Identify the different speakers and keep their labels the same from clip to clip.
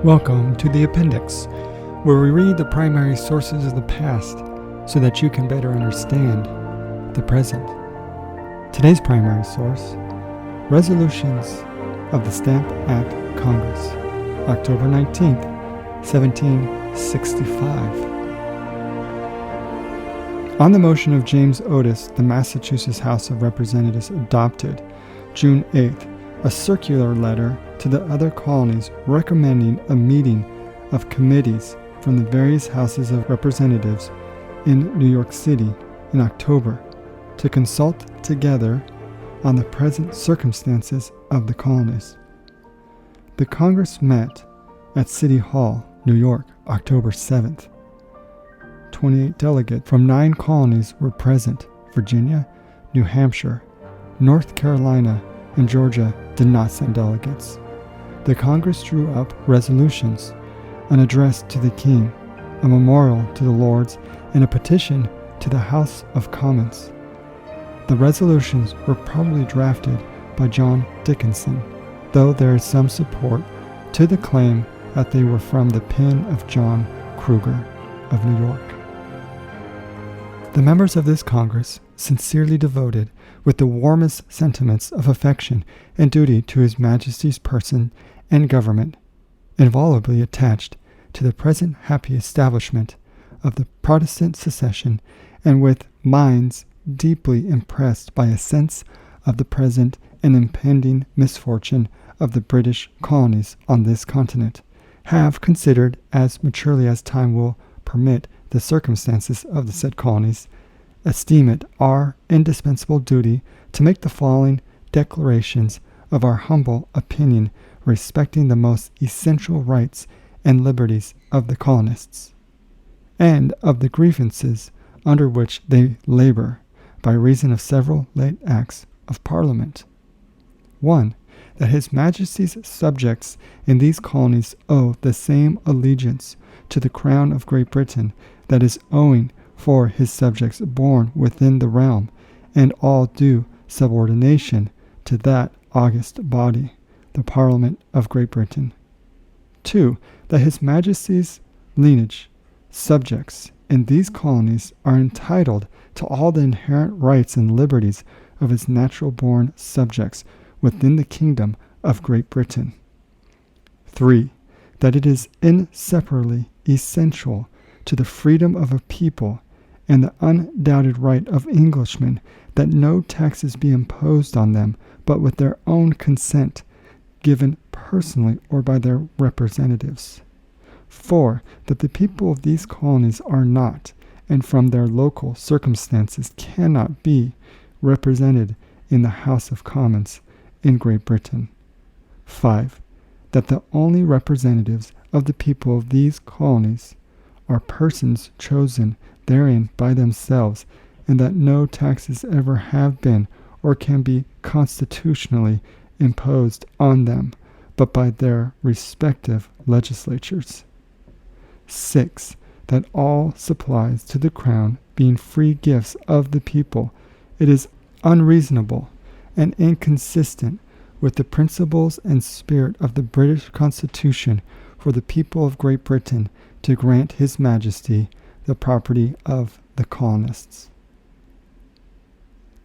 Speaker 1: Welcome to the Appendix, where we read the primary sources of the past so that you can better understand the present. Today's primary source, Resolutions of the Stamp Act Congress, October 19th, 1765. On the motion of James Otis, the Massachusetts House of Representatives adopted, June 8th, a circular letter to the other colonies recommending a meeting of committees from the various houses of representatives in New York City in October to consult together on the present circumstances of the colonies. The Congress met at City Hall, New York, October 7th. 28 delegates from 9 colonies were present. Virginia, New Hampshire, North Carolina, and Georgia did not send delegates. The Congress drew up resolutions, an address to the King, a memorial to the Lords, and a petition to the House of Commons. The resolutions were probably drafted by John Dickinson, though there is some support to the claim that they were from the pen of John Kruger of New York. The members of this Congress, sincerely devoted with the warmest sentiments of affection and duty to His Majesty's person and government, inviolably attached to the present happy establishment of the Protestant succession, and with minds deeply impressed by a sense of the present and impending misfortune of the British colonies on this continent, have considered as maturely as time will permit the circumstances of the said colonies, esteem it our indispensable duty to make the following declarations of our humble opinion respecting the most essential rights and liberties of the colonists, and of the grievances under which they labor by reason of several late acts of Parliament. 1. That His Majesty's subjects in these colonies owe the same allegiance to the Crown of Great Britain that is owing for his subjects born within the realm, and all due subordination to that august body, the Parliament of Great Britain. 2. That His Majesty's lineage subjects in these colonies are entitled to all the inherent rights and liberties of his natural-born subjects within the kingdom of Great Britain. 3. That it is inseparably essential to the freedom of a people and the undoubted right of Englishmen that no taxes be imposed on them but with their own consent, given personally or by their representatives. 4. That the people of these colonies are not, and from their local circumstances cannot be, represented in the House of Commons in Great Britain. 5. That the only representatives of the people of these colonies are persons chosen therein by themselves, and that no taxes ever have been or can be constitutionally imposed on them, but by their respective legislatures. 6. That all supplies to the Crown being free gifts of the people, it is unreasonable and inconsistent with the principles and spirit of the British Constitution for the people of Great Britain to grant His Majesty the property of the colonists.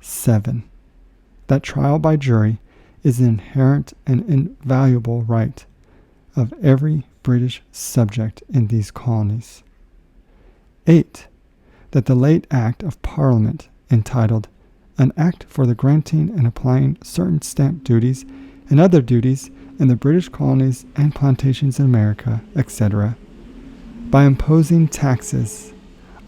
Speaker 1: 7. That trial by jury is an inherent and invaluable right of every British subject in these colonies. 8. That the late Act of Parliament, entitled An Act for the Granting and Applying Certain Stamp Duties and Other Duties in the British Colonies and Plantations in America, etc., by imposing taxes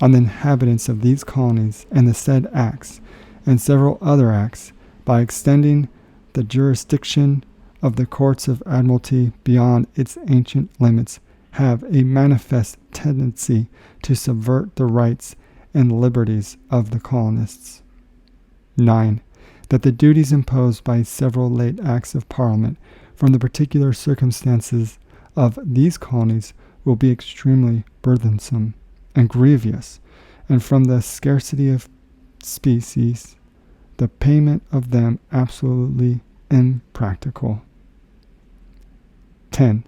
Speaker 1: on the inhabitants of these colonies, and the said acts, and several other acts, by extending the jurisdiction of the courts of admiralty beyond its ancient limits, have a manifest tendency to subvert the rights and liberties of the colonists. 9. That the duties imposed by several late acts of Parliament from the particular circumstances of these colonies will be extremely burdensome and grievous, and from the scarcity of species, the payment of them absolutely impracticable. 10.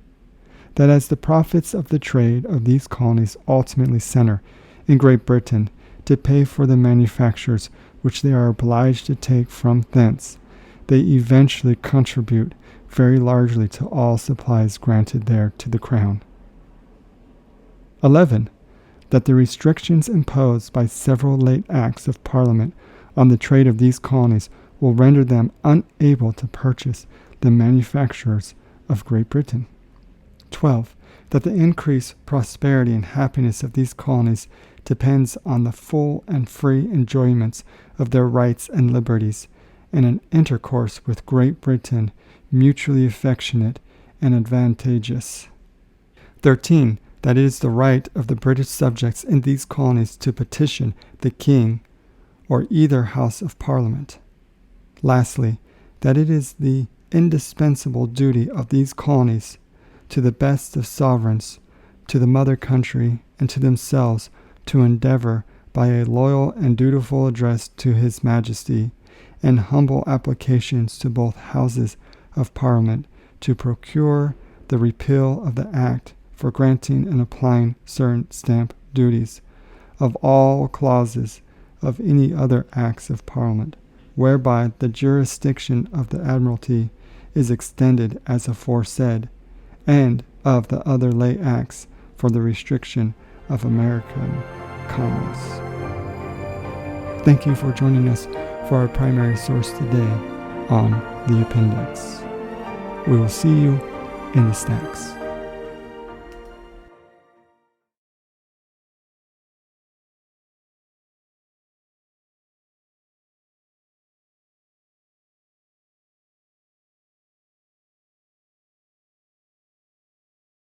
Speaker 1: that as the profits of the trade of these colonies ultimately center in Great Britain to pay for the manufactures which they are obliged to take from thence, they eventually contribute very largely to all supplies granted there to the Crown. 11. That the restrictions imposed by several late acts of Parliament on the trade of these colonies will render them unable to purchase the manufactures of Great Britain. 12. That the increased prosperity and happiness of these colonies depends on the full and free enjoyments of their rights and liberties, and an intercourse with Great Britain mutually affectionate and advantageous. 13. That it is the right of the British subjects in these colonies to petition the King or either House of Parliament. Lastly, that it is the indispensable duty of these colonies, to the best of sovereigns, to the mother country, and to themselves, to endeavor by a loyal and dutiful address to His Majesty, and humble applications to both Houses of Parliament, to procure the repeal of the Act for granting and applying certain stamp duties, of all clauses of any other Acts of Parliament, whereby the jurisdiction of the Admiralty is extended as aforesaid, and of the other late acts for the restriction of American commerce. Thank you for joining us for our primary source today on the appendix. We will see you in the stacks.